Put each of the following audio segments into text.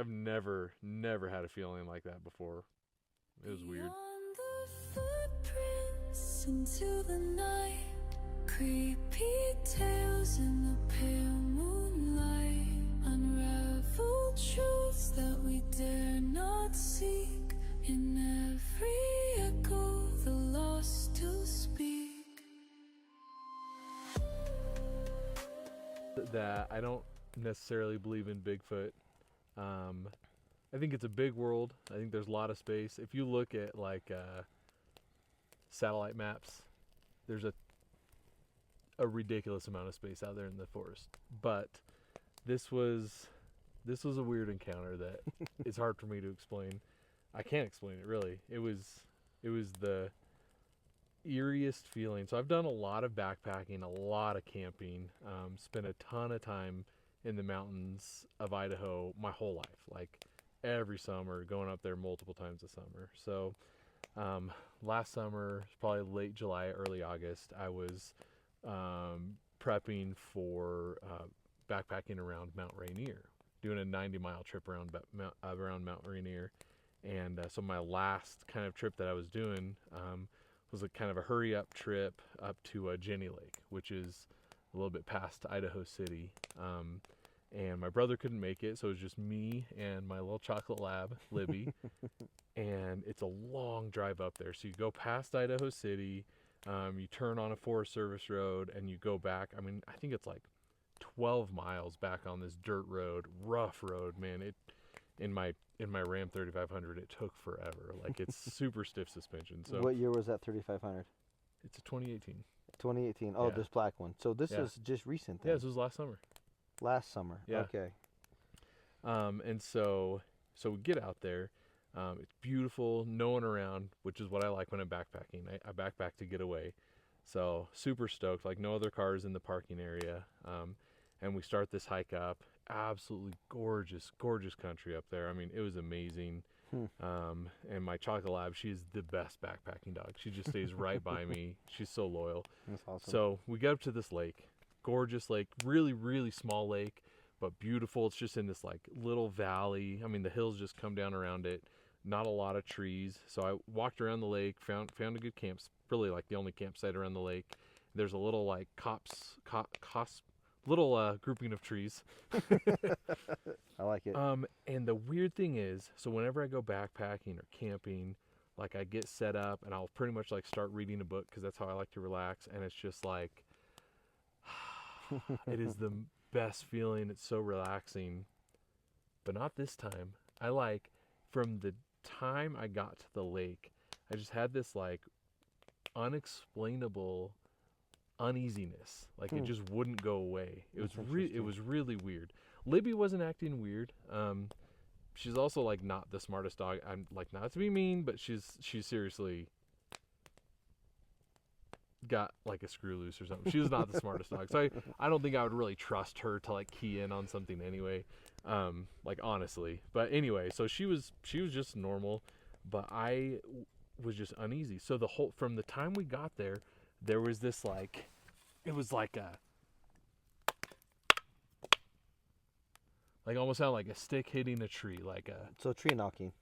I've never had a feeling like that before. It was weird. The footprints into the night, creepy tales in the pale moonlight, unraveled truths that we dare not seek. In every echo, the lost still speak. That I don't necessarily believe in Bigfoot. I think it's a big world. I think there's a lot of space. If you look at like satellite maps, there's a ridiculous amount of space out there in the forest. But this was a weird encounter that it's hard for me to explain. I can't explain it really. It was the eeriest feeling. So I've done a lot of backpacking, a lot of camping, spent a ton of time in the mountains of Idaho my whole life, like every summer, going up there multiple times a summer. So last summer, probably late July, early August, I was prepping for backpacking around Mount Rainier, doing a 90-mile trip around Mount Rainier. And so my last kind of trip that I was doing was a kind of a hurry-up trip up to Jenny Lake, which is a little bit past Idaho City. And my brother couldn't make it, so it was just me and my little chocolate lab, Libby. And it's a long drive up there. So you go past Idaho City, you turn on a Forest Service road, and you go back. I mean, I think it's like 12 miles back on this dirt road, rough road, man. In my Ram 3500, it took forever. Like, it's super stiff suspension. So what year was that 3500? It's a 2018. 2018. Oh, Yeah. this black one. So this Yeah. is just recent then. Yeah, this was last summer. Last summer. Yeah. Okay. And so we get out there. It's beautiful, no one around, which is what I like when I'm backpacking. I backpack to get away. So super stoked, like no other cars in the parking area. And we start this hike up. Absolutely gorgeous country up there. I mean, it was amazing. And my chocolate lab, she's the best backpacking dog. She just stays right by me. She's so loyal. That's awesome. So we get up to this lake, gorgeous lake, really, really small lake, but beautiful. It's just in this like little valley. I mean, the hills just come down around it. Not a lot of trees. So I walked around the lake, found a good camp, really like the only campsite around the lake. There's a little like little grouping of trees. I like it. And the weird thing is, so whenever I go backpacking or camping, like I get set up and I'll pretty much like start reading a book because that's how I like to relax. And it's just like, it is the best feeling. It's so relaxing, but not this time. I like, from the time I got to the lake, I just had this like unexplainable uneasiness. Like it just wouldn't go away. It was really weird. Libby wasn't acting weird. She's also like not the smartest dog. I'm like, not to be mean, but she's seriously got like a screw loose or something. She's not the smartest dog. So I don't think I would really trust her to like key in on something anyway. Like honestly. But anyway, so she was just normal, but I was just uneasy. So from the time we got there, there was this like, it was like almost sounded like a stick hitting a tree, like a. So tree knocking.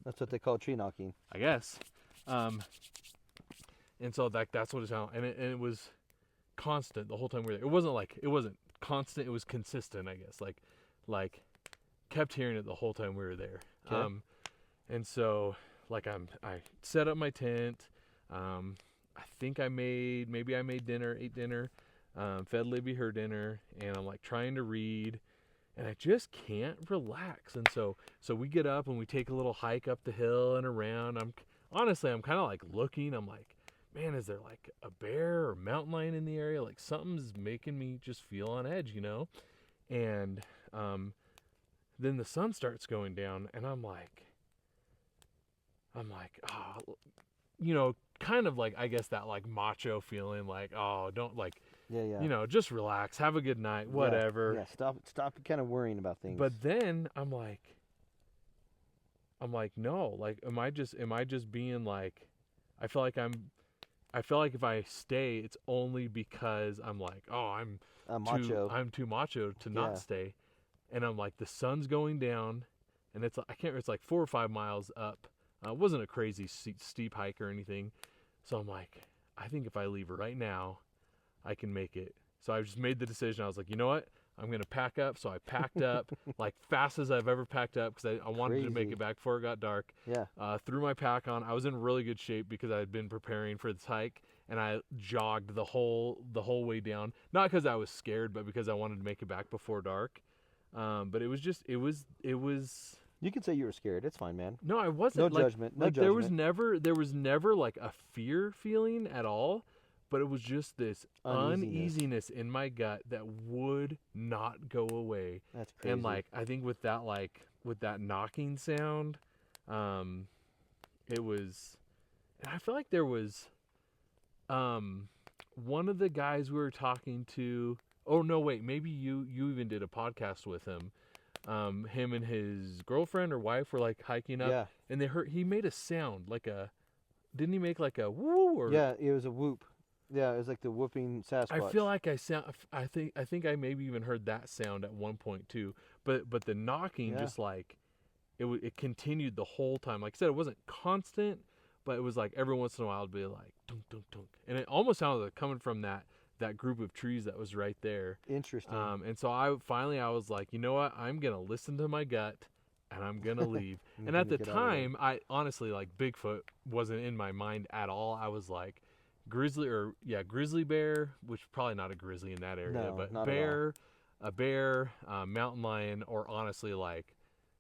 That's what they call tree knocking. I guess. And so that's what it sounded, and it was constant the whole time we were there. It wasn't constant. It was consistent, I guess. Like kept hearing it the whole time we were there. Okay. And so like I set up my tent. I think I made dinner, ate dinner, fed Libby her dinner, and I'm like trying to read, and I just can't relax. And so we get up and we take a little hike up the hill and around. I'm kind of like looking. I'm like, man, is there like a bear or mountain lion in the area? Like something's making me just feel on edge, you know? And then the sun starts going down, and I'm like, oh, you know, kind of like, I guess that like macho feeling, like, oh, don't like, Yeah. you know, just relax, have a good night, whatever. Yeah, stop kind of worrying about things. But then I'm like, no, like, am I just being like, I feel like if I stay, it's only because I'm like, oh, I'm macho. I'm too macho to not stay. and I'm like, the sun's going down, and it's like 4 or 5 miles up. It wasn't a crazy steep hike or anything. So I'm like, I think if I leave right now, I can make it. So I just made the decision. I was like, you know what? I'm going to pack up. So I packed up like fast as I've ever packed up because I wanted to make Crazy. it back before it got dark. Yeah. Threw my pack on. I was in really good shape because I had been preparing for this hike, and I jogged the whole way down. Not because I was scared, but because I wanted to make it back before dark. But it was just it was. You can say you were scared. It's fine, man. No, I wasn't. No judgment. No There was judgment. never like a fear feeling at all, but it was just this uneasiness in my gut that would not go away. That's crazy. And like I think with that knocking sound, it was. And I feel like there was, one of the guys we were talking to. Oh no, wait, maybe you even did a podcast with him. Him and his girlfriend or wife were like hiking up, Yeah. and he made a sound like didn't he make like a woo or? Yeah, it was a whoop. Yeah, it was like the whooping Sasquatch. I feel like I think I maybe even heard that sound at one point too, but the knocking Yeah. just like, it continued the whole time. Like I said, it wasn't constant, but it was like every once in a while it'd be like dunk dunk dunk, and it almost sounded like coming from that group of trees that was right there. Interesting. And so I was like, you know what? I'm going to listen to my gut and I'm going to leave. I'm And at gonna the get out of there. time, I honestly, like, Bigfoot wasn't in my mind at all. I was like, grizzly bear, which probably not a grizzly in that area, No, but not at a bear, mountain lion, or honestly, like,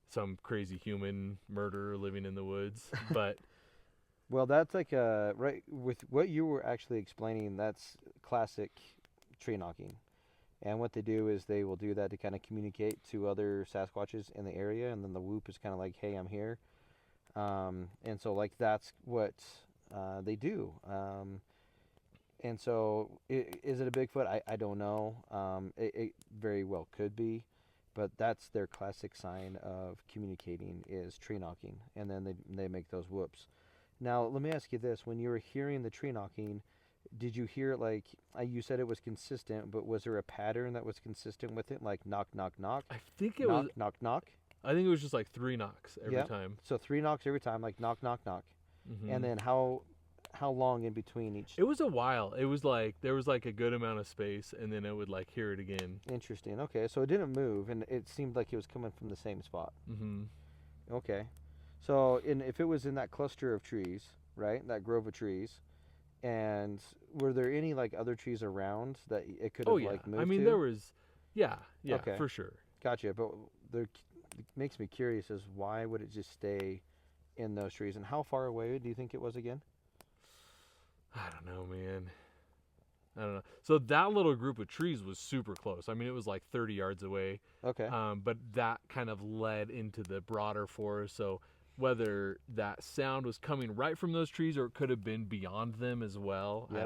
some crazy human murderer living in the woods. But Well, that's like right with what you were actually explaining. That's classic tree knocking, and what they do is they will do that to kind of communicate to other Sasquatches in the area, and then the whoop is kind of like, "Hey, I'm here," and so like that's what they do. And so, is it a Bigfoot? I don't know. It very well could be, but that's their classic sign of communicating is tree knocking, and then they make those whoops. Now, let me ask you this. When you were hearing the tree knocking, did you hear, like, you said it was consistent, but was there a pattern that was consistent with it? Like, knock, knock, knock, I think it knock, was, knock, knock? I think it was just like 3 knocks every Yep. time. So 3 knocks every time, like, knock, knock, knock. Mhm. And then how long in between each? It was a while. It was like there was like a good amount of space, and then it would like hear it again. Interesting. Okay, so it didn't move, and it seemed like it was coming from the same spot. Mm-hmm. Okay. So if it was in that cluster of trees, right, that grove of trees, and were there any like other trees around that it could have Oh yeah. like moved I mean, to? there was. Yeah. Okay. For sure. Gotcha. But it makes me curious as why would it just stay in those trees, and how far away do you think it was again? I don't know, man. I don't know. So that little group of trees was super close. I mean, it was like 30 yards away. Okay. But that kind of led into the broader forest. So whether that sound was coming right from those trees or it could have been beyond them as well, Yeah. I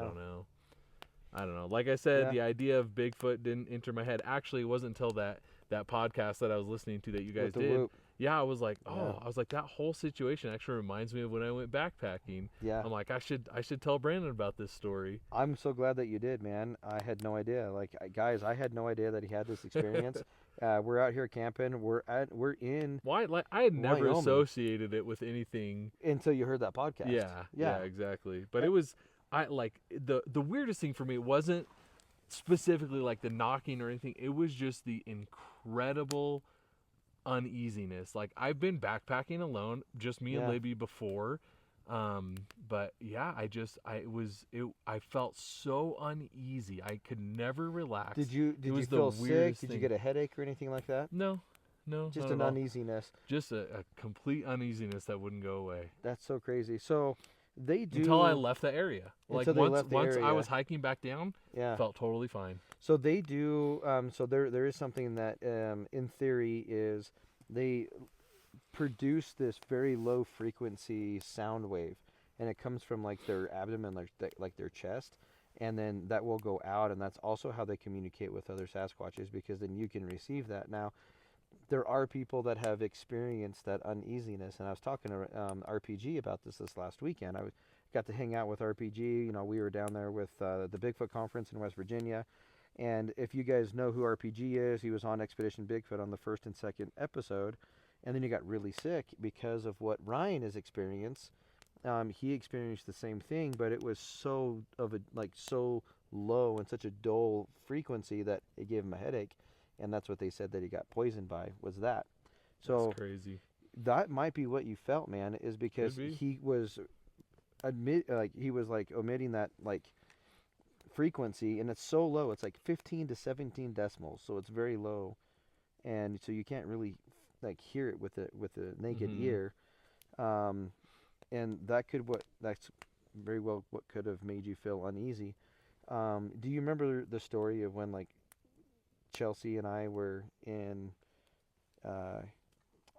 don't know. Like I said, Yeah. the idea of Bigfoot didn't enter my head. Actually, it wasn't until that podcast that I was listening to that you guys With the did. whoop. Yeah, I was like, Yeah. I was like, that whole situation actually reminds me of when I went backpacking. Yeah. I'm like, I should tell Brandon about this story. I'm so glad that you did, man. I had no idea. Like, guys, I had no idea that he had this experience. We're out here camping. We're in Why? Like, I had never Wyoming. associated it with anything. until you heard that podcast. Yeah, exactly. But it was, the weirdest thing for me wasn't specifically like the knocking or anything. It was just the incredible uneasiness. Like, I've been backpacking alone, just me and Yeah. Libby before. But yeah, I felt so uneasy. I could never relax. Did you was the feel sick? weirdest Did you thing. get a headache or anything like that? No, Just not an at all. uneasiness. Just a complete uneasiness that wouldn't go away That's so crazy. So they do until I left the area. Like Until they left the once I area. was hiking back down, Yeah. felt totally fine. So they do. So there is something that, in theory, is they produce this very low frequency sound wave, and it comes from like their abdomen, like their chest, and then that will go out, and that's also how they communicate with other Sasquatches, because then you can receive that. Now, there are people that have experienced that uneasiness, and I was talking to RPG about this last weekend. Got to hang out with RPG. You know, we were down there with the Bigfoot conference in West Virginia. And if you guys know who RPG is, he was on Expedition Bigfoot on the first and second episode, and then he got really sick because of what Ryan has experienced. He experienced the same thing, but it was so low and such a dull frequency that it gave him a headache, and that's what they said that he got poisoned by, was that. So That's crazy. that might be what you felt, man, is because Could be. he was omitting that frequency, and it's so low. It's like 15 to 17 decimals, so it's very low, and so you can't really hear it with a naked Mhm. ear. And that's very well what could have made you feel uneasy. Do you remember the story of when Chelsea and I were in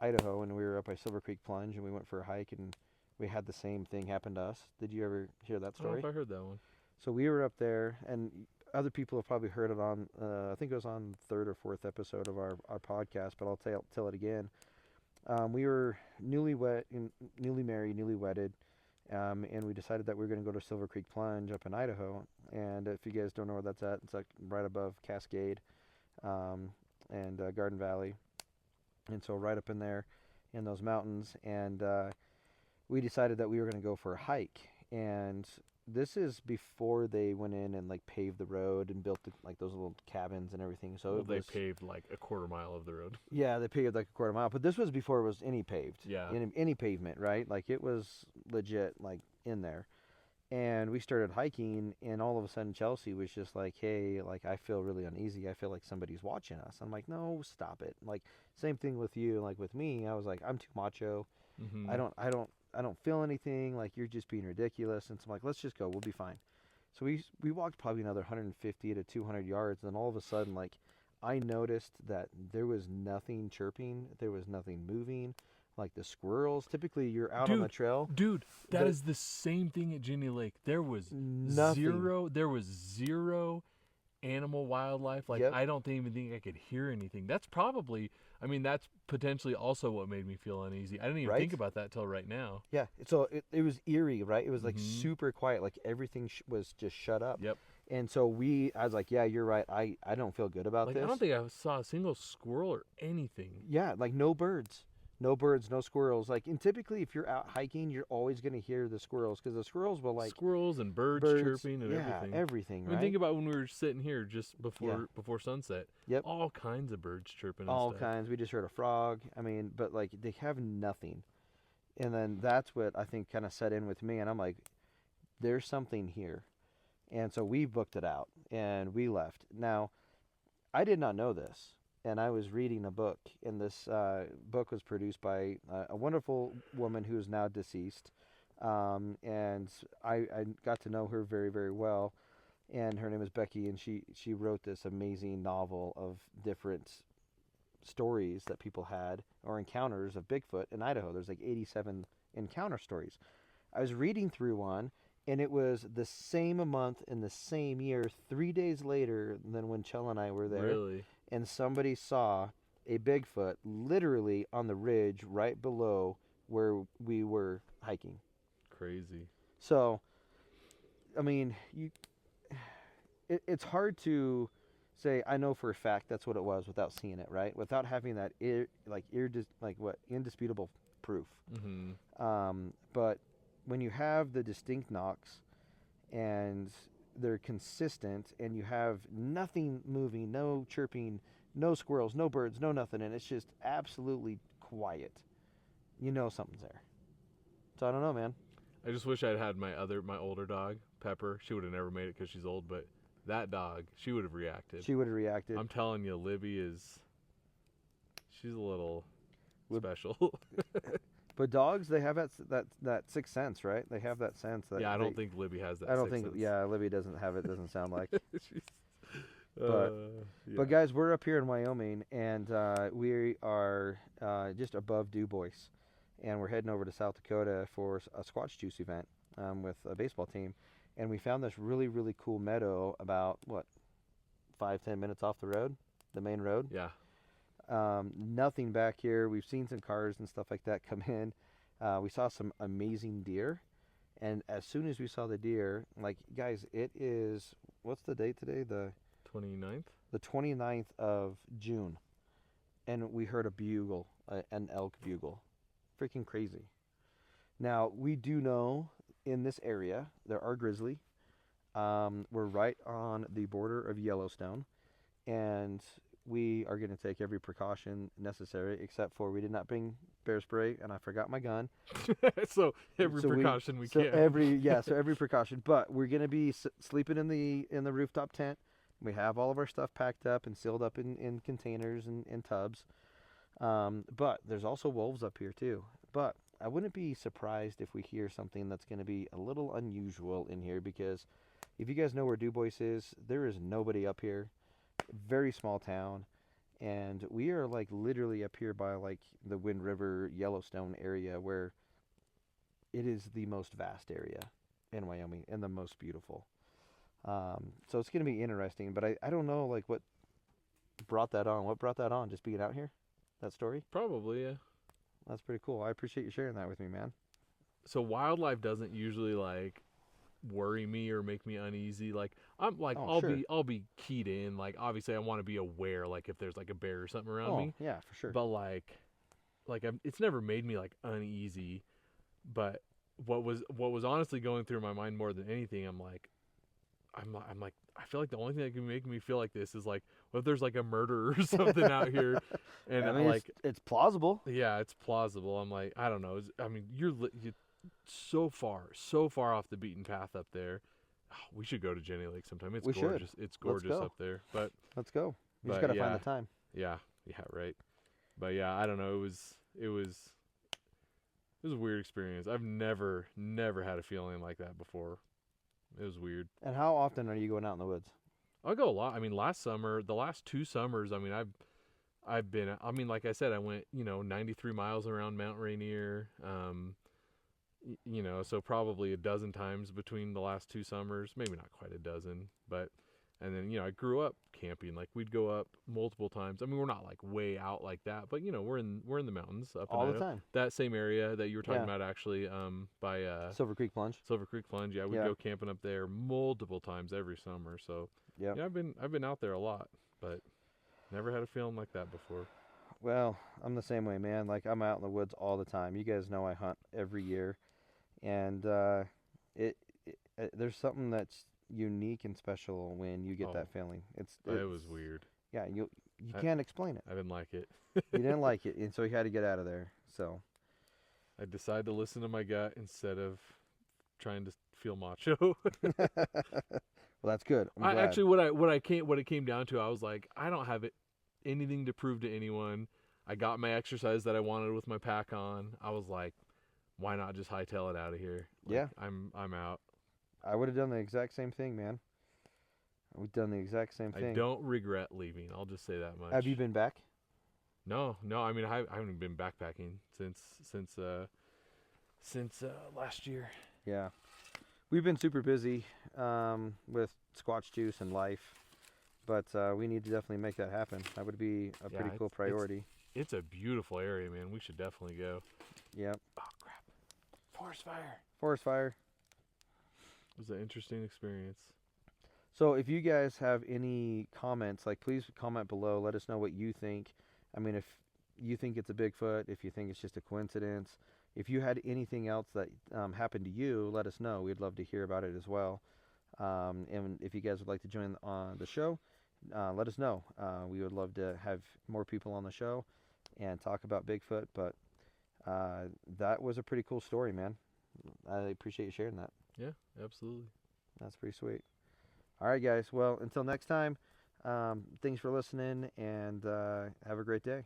Idaho, and we were up by Silver Creek Plunge, and we went for a hike, and we had the same thing happen to us? Did you ever hear that I don't know story? if I heard that one. So we were up there, and other people have probably heard it on, I think it was on third or fourth episode of our podcast, but I'll tell it again. We were newly married, newly wedded, and we decided that we were going to go to Silver Creek Plunge up in Idaho. And if you guys don't know where that's at, it's like right above Cascade and Garden Valley. And so right up in there in those mountains, and we decided that we were going to go for a hike. And this is before they went in and paved the road and built those little cabins and everything. So Well, they paved like a quarter mile of the road. yeah, they paved like a quarter mile, but this was before it was any paved. Yeah. Any pavement, right? It was legit in there. And we started hiking, and all of a sudden Chelsea was just like, "Hey, I feel really uneasy. I feel like somebody's watching us." I'm like, "No, stop it." Same thing with you, with me. I was like, "I'm too macho. Mm-hmm. I don't feel anything. You're just being ridiculous." And so I'm like, "Let's just go. We'll be fine." So we walked probably another 150 to 200 yards, and then all of a sudden, I noticed that there was nothing chirping, there was nothing moving. The squirrels, typically you're out on the trail. Dude, that is the same thing at Ginny Lake. There was Nothing. zero animal wildlife. Yep. I don't even think I could hear anything. That's potentially also what made me feel uneasy. I didn't even think about that till right now. Yeah, so it was eerie, right? It was Mhm. super quiet, everything was just shut up. Yep. And so I was like, "Yeah, you're right. I don't feel good about this." I don't think I saw a single squirrel or anything. Yeah, no birds. No birds, no squirrels. And typically if you're out hiking, you're always going to hear the squirrels, because the squirrels will squirrels and birds chirping and everything. Everything, I right? mean, think about when we were sitting here just before sunset. Yep. All kinds of birds chirping. All and stuff. kinds. We just heard a frog. I mean, but they have nothing. And then that's what I think kind of set in with me, and I'm like, there's something here. And so we booked it out, and we left. Now, I did not know this, and I was reading a book, and this book was produced by a wonderful woman who is now deceased, and I got to know her very, very well, and her name is Becky, and she wrote this amazing novel of different stories that people had, or encounters of Bigfoot in Idaho. There's 87 encounter stories. I was reading through one, and it was the same month in the same year, 3 days later than when Chell and I were there. Really? And somebody saw a Bigfoot literally on the ridge right below where we were hiking. Crazy. So, I mean, it's hard to say I know for a fact that's what it was without seeing it, right? Without having that indisputable proof. Mm-hmm. But when you have the distinct knocks and they're consistent, and you have nothing moving, no chirping, no squirrels, no birds, no nothing, and it's just absolutely quiet, you know something's there. So I don't know, man. I just wish I'd had my older dog, Pepper. She would have never made it because she's old, but that dog, she would have reacted. She would have reacted. I'm telling you, Libby she's a little special. But dogs, they have that sixth sense, right? They have that sense. That I don't think Libby has that. I don't sixth think. sense. Yeah, Libby doesn't have it. Doesn't sound like. Yeah. But guys, we're up here in Wyoming, and we are just above Du Bois, and we're heading over to South Dakota for a Squatch Juice event with a baseball team, and we found this really, really cool meadow about 5-10 minutes off the road, the main road. Yeah. Nothing back here. We've seen some cars and stuff like that come in. We saw some amazing deer, and as soon as we saw the deer, guys, it is, what's the date today? The 29th. The 29th of June, and we heard a bugle, an elk bugle. Freaking crazy. Now, we do know in this area there are grizzly. We're right on the border of Yellowstone, and we are going to take every precaution necessary, except for we did not bring bear spray, and I forgot my gun. So every So precaution we so can. every precaution. But we're going to be sleeping in the rooftop tent. We have all of our stuff packed up and sealed up in containers and in tubs. But there's also wolves up here too. But I wouldn't be surprised if we hear something that's going to be a little unusual in here, because if you guys know where Dubois is, there is nobody up here. Very small town, and we are like literally up here by like the Wind River, Yellowstone area, where it is the most vast area in Wyoming and the most beautiful. So it's going to be interesting, but I don't know like what brought that on. What brought that on? Just being out here? That story? Probably, yeah. That's pretty cool. I appreciate you sharing that with me, man. So wildlife doesn't usually like worry me or make me uneasy. Like I'm like Oh, sure. I'll be keyed in. Like obviously I want to be aware, like if there's like a bear or something around me. Yeah, for sure. But like it's never made me like uneasy. But what was honestly going through my mind more than anything, I'm like I feel like the only thing that can make me feel like this is like, what if there's like a murder or something out here, and I mean, like it's plausible. yeah, it's plausible. I'm like, I don't know. I mean, you're so far off the beaten path up there. Oh, we should go to Jenny Lake sometime. It's We should. gorgeous. It's gorgeous go. up there. But Let's go. We just But, got to yeah. find the time. yeah, right. But yeah, I don't know. It was a weird experience. I've never had a feeling like that before. It was weird. And how often are you going out in the woods? I go a lot. I mean, the last 2 summers, I mean, I've been, I mean, like I said, I went, 93 miles around Mount Rainier, so probably a dozen times between the last 2 summers, maybe not quite a dozen, but, and then, I grew up camping. Like we'd go up multiple times. I mean, we're not like way out like that, but we're in the mountains up in All the Idaho. time. That same area that you were talking Yeah. about actually, by, Silver Creek Plunge. Silver Creek Plunge. Yeah. We'd Yeah. go camping up there multiple times every summer. So, Yep. yeah, I've been out there a lot, but never had a feeling like that before. Well, I'm the same way, man. Like I'm out in the woods all the time. You guys know I hunt every year, and there's something that's unique and special when you get Oh. that feeling. It was weird. Yeah, you I- can't explain it. I didn't like it. You didn't like it, and so you had to get out of there. So I decided to listen to my gut instead of trying to feel macho. well, that's good. I'm glad. Actually, what it came down to, I was like, I don't have anything to prove to anyone. I got my exercise that I wanted with my pack on. I was like, why not just hightail it out of here? Like, Yeah. I'm out. I would have done the exact same thing, man. We've done the exact same thing. I don't regret leaving. I'll just say that much. Have you been back? No. I mean, I haven't been backpacking since last year. Yeah. We've been super busy with Squatch Juice and life, but we need to definitely make that happen. That would be a Yeah, pretty cool priority. It's a beautiful area, man. We should definitely go. Yep. Oh crap! Forest fire. Forest fire. It was an interesting experience. So if you guys have any comments, like please comment below. Let us know what you think. I mean, if you think it's a Bigfoot, if you think it's just a coincidence, if you had anything else that happened to you, let us know. We'd love to hear about it as well. And if you guys would like to join on the show, let us know. We would love to have more people on the show and talk about Bigfoot. But that was a pretty cool story, man. I appreciate you sharing that. Yeah, absolutely. That's pretty sweet. All right, guys. Well, until next time, thanks for listening, and have a great day.